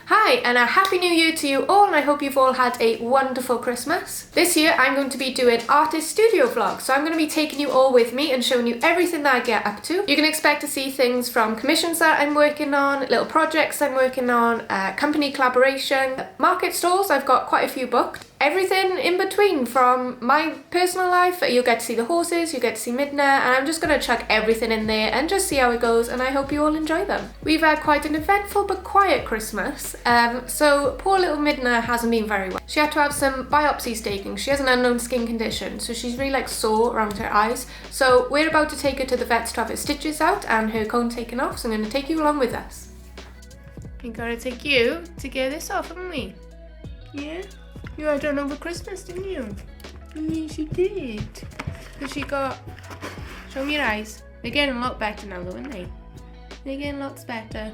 Hi and a happy new year to you all, and I hope you've all had a wonderful Christmas. This year I'm going to be doing artist studio vlogs, so I'm going to be taking you all with me and showing you everything that I get up to. You can expect to see things from commissions that I'm working on, little projects I'm working on, company collaboration, market stalls, I've got quite a few booked. Everything in between from my personal life. You'll get to see the horses, you'll get to see Midna, and I'm just going to chuck everything in there and just see how it goes, and I hope you all enjoy them. We've had quite an eventful but quiet Christmas, so poor little Midna hasn't been very well. She had to have some biopsies taken. She has an unknown skin condition, so she's really like sore around her eyes. So we're about to take her to the vets to have her stitches out and her cone taken off, so I'm going to take you along with us. We gotta take you to get this off, haven't we? Yeah? You had done over Christmas, didn't you? Yes, you did. Because she got... Show me your eyes. They're getting a lot better now though, aren't they? They're getting lots better.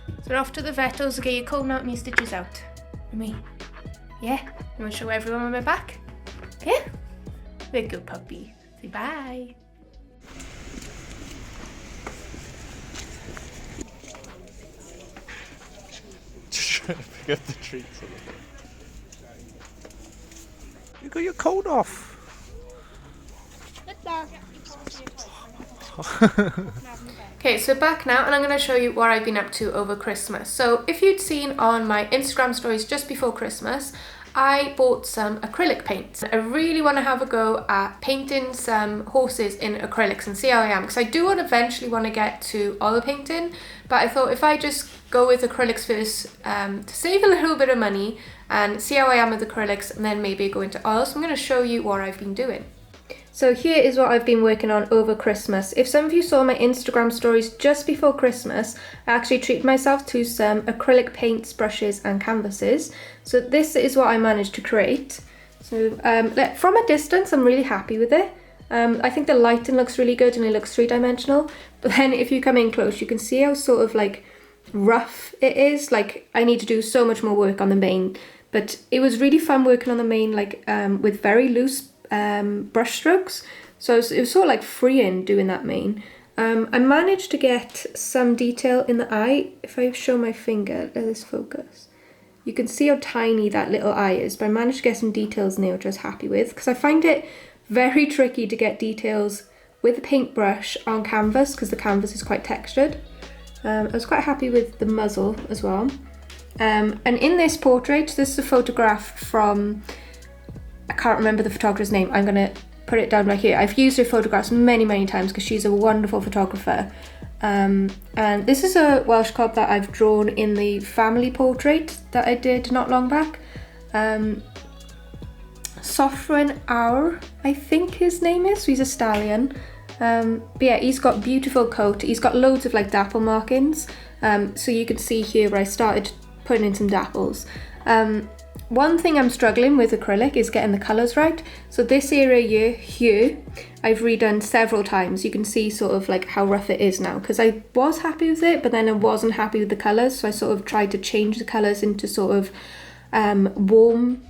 So we're off to the vetos to get your cone out and your stitches out. And me. Yeah? You want to show everyone when we're back? Yeah? We're good puppy. Say bye. Just trying to pick up the treats. You got your coat off. Okay, so back now, and I'm going to show you what I've been up to over Christmas. So if you'd seen on my Instagram stories just before Christmas, I bought some acrylic paints. I really want to have a go at painting some horses in acrylics and see how I am, because I do eventually want to get to oil painting, but I thought if I just go with acrylics first to save a little bit of money and see how I am with acrylics, and then maybe go into oil. So I'm going to show you what I've been doing. So here is what I've been working on over Christmas. If some of you saw my Instagram stories just before Christmas, I actually treated myself to some acrylic paints, brushes and canvases. So this is what I managed to create. So from a distance, I'm really happy with it. I think the lighting looks really good and it looks three-dimensional. But then if you come in close, you can see how sort of like rough it is. Like I need to do so much more work on the mane. But it was really fun working on the mane like with very loose brush strokes, so it was sort of like freeing doing that mane. I managed to get some detail in the eye. If I show my finger, let this focus, you can see how tiny that little eye is, but I managed to get some details in there which I was happy with, because I find it very tricky to get details with a paintbrush on canvas because the canvas is quite textured. I was quite happy with the muzzle as well. And in this portrait, this is a photograph from, I can't remember the photographer's name. I'm going to put it down right here. I've used her photographs many times because she's a wonderful photographer. And this is a Welsh cob that I've drawn in the family portrait that I did not long back. Sofran Aur, I think his name is. So he's a stallion. But yeah, he's got beautiful coat. He's got loads of like dapple markings. So you can see here where I started putting in some dapples. One thing I'm struggling with acrylic is getting the colours right. So this area here, I've redone several times. You can see sort of like how rough it is now, because I was happy with it, but then I wasn't happy with the colours. So I sort of tried to change the colours into sort of warm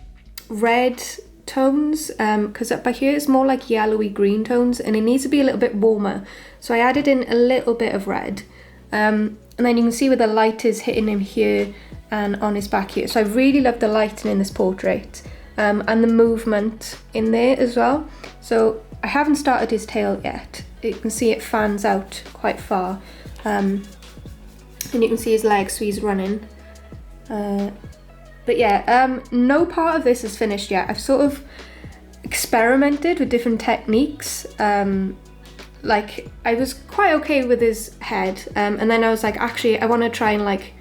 red tones, because up by here it's more like yellowy green tones and it needs to be a little bit warmer. So I added in a little bit of red. And then you can see where the light is hitting him here and on his back here. So I really love the lighting in this portrait, and the movement in there as well. So I haven't started his tail yet. You can see it fans out quite far, and you can see his legs, so he's running. But yeah, no part of this is finished yet. I've sort of experimented with different techniques. Like I was quite okay with his head, and then I was like, actually I want to try and like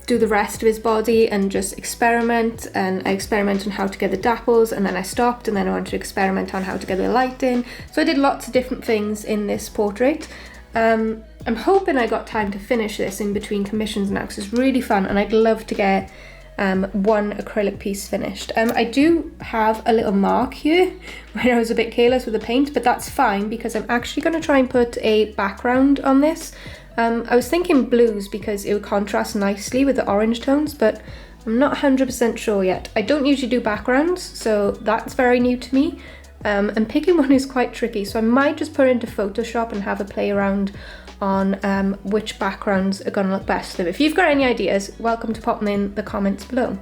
do the rest of his body and just experiment. And I experimented on how to get the dapples, and then I stopped, and then I wanted to experiment on how to get the lighting. So I did lots of different things in this portrait. I'm hoping I got time to finish this in between commissions now, because it's really fun and I'd love to get one acrylic piece finished. I do have a little mark here where I was a bit careless with the paint, but that's fine because I'm actually going to try and put a background on this. I was thinking blues because it would contrast nicely with the orange tones, but I'm not 100% sure yet. I don't usually do backgrounds, so that's very new to me. And picking one is quite tricky, so I might just put it into Photoshop and have a play around on which backgrounds are going to look best. So if you've got any ideas, welcome to pop them in the comments below.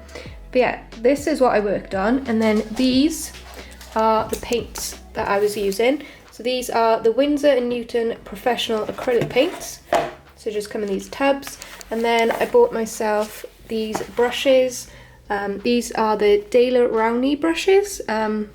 But yeah, this is what I worked on, and then these are the paints that I was using. So these are the Winsor & Newton Professional Acrylic Paints. So just come in these tubs, and then I bought myself these brushes. These are the Daler Rowney brushes in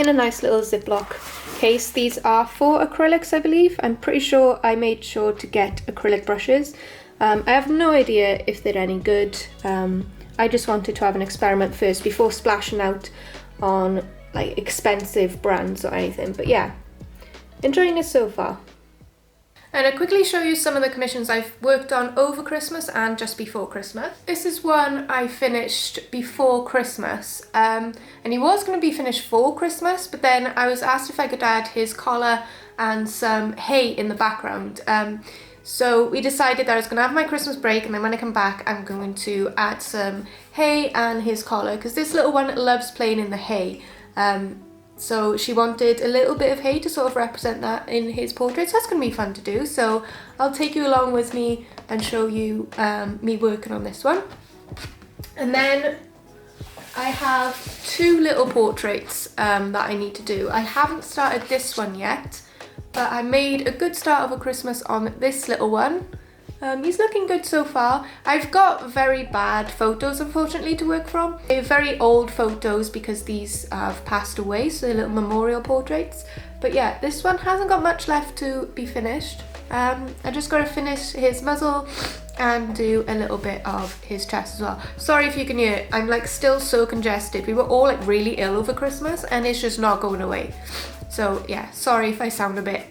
a nice little Ziploc case. These are for acrylics, I believe. I'm pretty sure I made sure to get acrylic brushes. I have no idea if they're any good. I just wanted to have an experiment first before splashing out on like expensive brands or anything. But yeah, enjoying it so far. And I'll quickly show you some of the commissions I've worked on over Christmas and just before Christmas. This is one I finished before Christmas, and he was going to be finished for Christmas, but then I was asked if I could add his collar and some hay in the background. So we decided that I was going to have my Christmas break, and then when I come back I'm going to add some hay and his collar, because this little one loves playing in the hay. So she wanted a little bit of hay to sort of represent that in his portrait, so that's going to be fun to do. So I'll take you along with me and show you me working on this one. And then I have two little portraits that I need to do. I haven't started this one yet, but I made a good start of a Christmas on this little one. He's looking good so far. I've got very bad photos, unfortunately, to work from. They're very old photos because these have passed away, so they're little memorial portraits. But yeah, this one hasn't got much left to be finished. I just got to finish his muzzle and do a little bit of his chest as well. Sorry if you can hear it, I'm like still so congested. We were all like really ill over Christmas and it's just not going away. So yeah, sorry if I sound a bit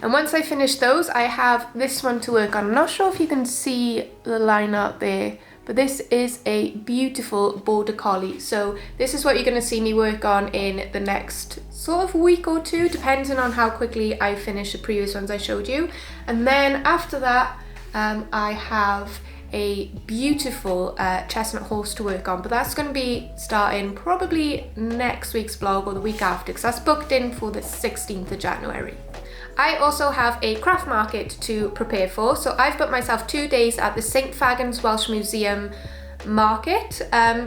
And once I finish those, I have this one to work on. I'm not sure if you can see the line out there, but this is a beautiful border collie. So this is what you're going to see me work on in the next sort of week or two, depending on how quickly I finish the previous ones I showed you. And then after that, I have a beautiful chestnut horse to work on, but that's going to be starting probably next week's vlog or the week after, because that's booked in for the 16th of January. I also have a craft market to prepare for, so I've booked myself 2 days at the St Fagans Welsh Museum market,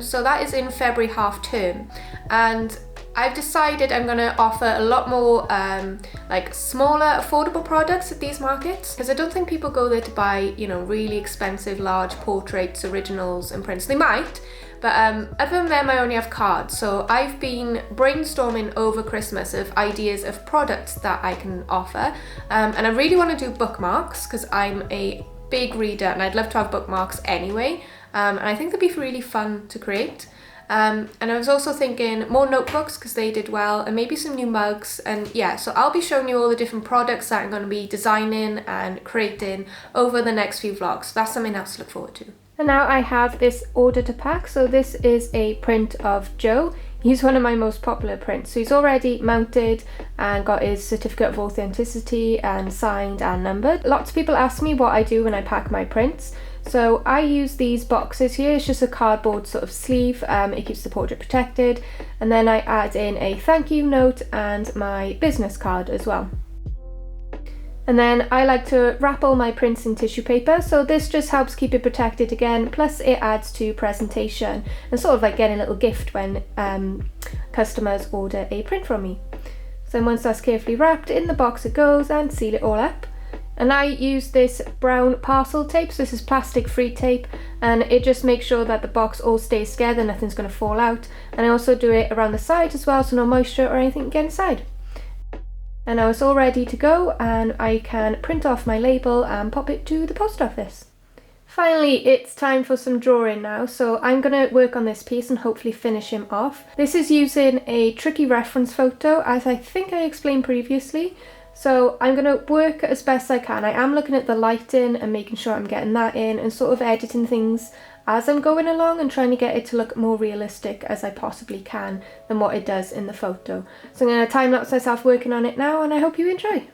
so that is in February half term, and I've decided I'm going to offer a lot more like smaller affordable products at these markets, because I don't think people go there to buy, you know, really expensive large portraits, originals and prints. They might, but other than them I only have cards. So I've been brainstorming over Christmas of ideas of products that I can offer, and I really want to do bookmarks because I'm a big reader and I'd love to have bookmarks anyway, and I think they'd be really fun to create. And I was also thinking more notebooks because they did well, and maybe some new mugs. And yeah, so I'll be showing you all the different products that I'm going to be designing and creating over the next few vlogs. So that's something else to look forward to. And now I have this order to pack. So this is a print of Joe. He's one of my most popular prints. So he's already mounted and got his certificate of authenticity and signed and numbered. Lots of people ask me what I do when I pack my prints. So I use these boxes here. It's just a cardboard sort of sleeve. It keeps the portrait protected. And then I add in a thank you note and my business card as well. And then I like to wrap all my prints in tissue paper, so this just helps keep it protected again, plus it adds to presentation and sort of like getting a little gift when customers order a print from me. So once that's carefully wrapped, in the box it goes, and seal it all up. And I use this brown parcel tape, so this is plastic free tape, and it just makes sure that the box all stays together, nothing's going to fall out. And I also do it around the side as well, so no moisture or anything can get inside. And now it's all ready to go, and I can print off my label and pop it to the post office. Finally, it's time for some drawing now, so I'm going to work on this piece and hopefully finish him off. This is using a tricky reference photo, as I think I explained previously. So I'm going to work as best I can. I am looking at the lighting and making sure I'm getting that in and sort of editing things as I'm going along and trying to get it to look more realistic as I possibly can than what it does in the photo. So I'm going to time lapse myself working on it now, and I hope you enjoy.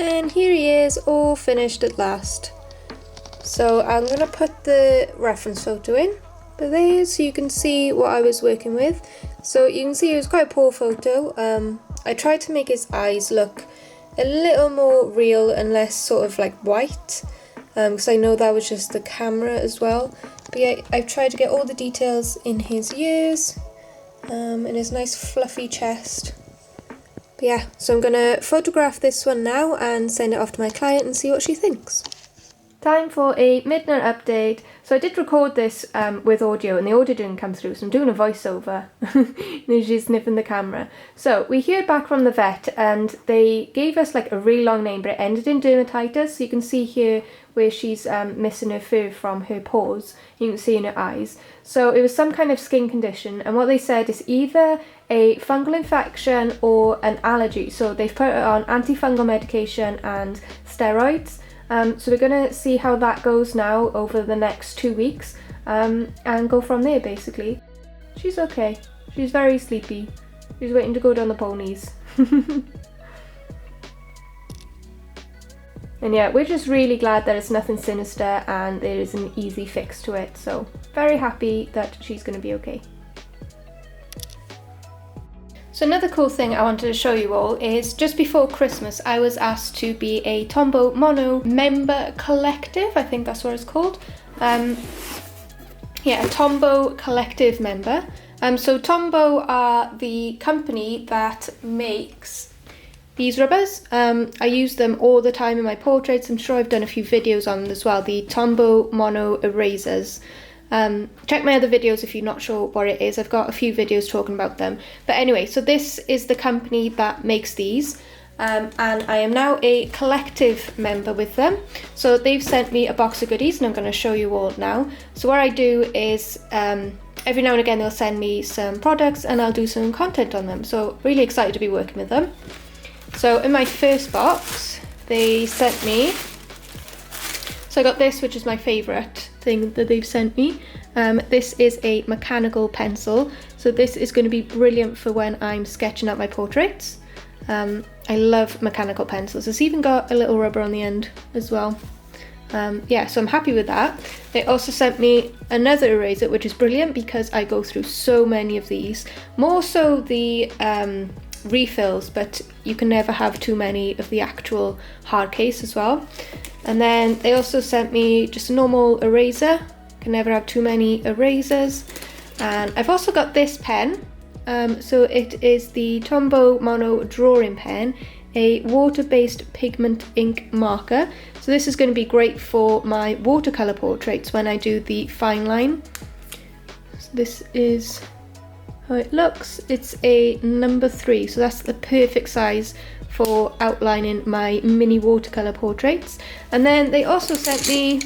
And here he is, all finished at last. So I'm going to put the reference photo in, but there he is, so you can see what I was working with. So you can see it was quite a poor photo. I tried to make his eyes look a little more real and less sort of like white, because I know that was just the camera as well. But yeah, I've tried to get all the details in his ears, and his nice fluffy chest. But yeah, so I'm going to photograph this one now and send it off to my client and see what she thinks. Time for a midnight update. So I did record this with audio, and the audio didn't come through, so I'm doing a voiceover. And she's sniffing the camera. So we heard back from the vet, and they gave us like a really long name, but it ended in dermatitis. So you can see here where she's missing her fur from her paws. You can see in her eyes. So it was some kind of skin condition, and what they said is either a fungal infection or an allergy. So they've put her on antifungal medication and steroids. So we're going to see how that goes now over the next 2 weeks, and go from there basically. She's okay. She's very sleepy. She's waiting to go down the ponies. And yeah, we're just really glad that it's nothing sinister and there is an easy fix to it. So very happy that she's going to be okay. So another cool thing I wanted to show you all is just before Christmas I was asked to be a Tombow Mono member collective, I think that's what it's called. Yeah, a Tombow Collective member. So Tombow are the company that makes these rubbers. I use them all the time in my portraits. I'm sure I've done a few videos on them as well, the Tombow Mono erasers. Check my other videos if you're not sure what it is. I've got a few videos talking about them. But anyway, so this is the company that makes these, and I am now a collective member with them. So they've sent me a box of goodies, and I'm going to show you all now. So what I do is every now and again they'll send me some products and I'll do some content on them. So really excited to be working with them. So in my first box they sent me, so I got this, which is my favourite thing that they've sent me. This is a mechanical pencil, so this is going to be brilliant for when I'm sketching out my portraits. I love mechanical pencils. It's even got a little rubber on the end as well. Yeah, so I'm happy with that. They also sent me another eraser, which is brilliant because I go through so many of these, more so the refills, but you can never have too many of the actual hard case as well. And then they also sent me just a normal eraser. Can never have too many erasers. And I've also got this pen. So it is the Tombow Mono drawing pen, a water-based pigment ink marker. So this is going to be great for my watercolor portraits when I do the fine line. So this is how it looks. It's a number 3, so that's the perfect size for outlining my mini watercolor portraits. And then they also sent me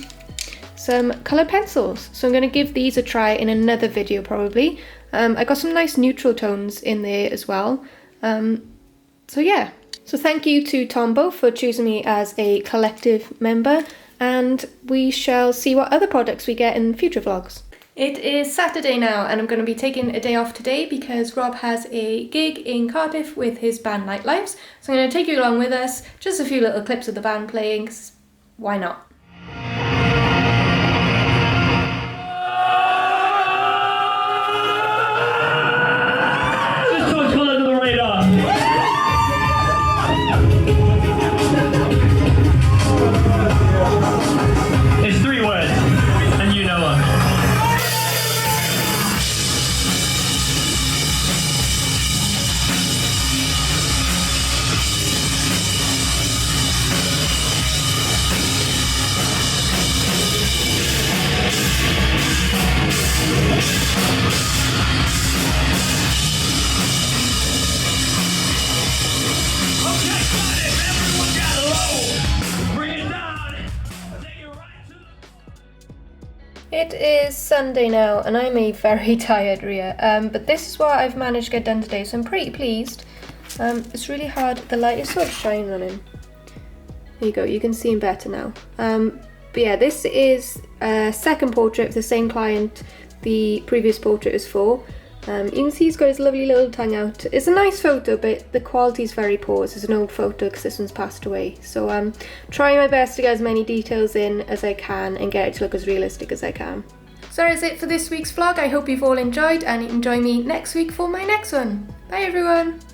some colour pencils, so I'm going to give these a try in another video probably. I got some nice neutral tones in there as well. So yeah, so thank you to Tombow for choosing me as a collective member, and we shall see what other products we get in future vlogs. It is Saturday now, and I'm going to be taking a day off today because Rob has a gig in Cardiff with his band Nightlives. So I'm going to take you along with us, just a few little clips of the band playing, 'cause why not? This one's going under the radar. It's 3 words, and you know them. It is Sunday now, and I'm a very tired Ria, but this is what I've managed to get done today, so I'm pretty pleased. It's really hard, the light is sort of shining on him. There you go, you can see him better now. But yeah, this is a second portrait of the same client the previous portrait is for. You can see he's got his lovely little tongue out. It's a nice photo, but the quality is very poor. This is an old photo because this one's passed away. So I'm trying my best to get as many details in as I can and get it to look as realistic as I can. So that is it for this week's vlog. I hope you've all enjoyed, and you can join me next week for my next one. Bye everyone!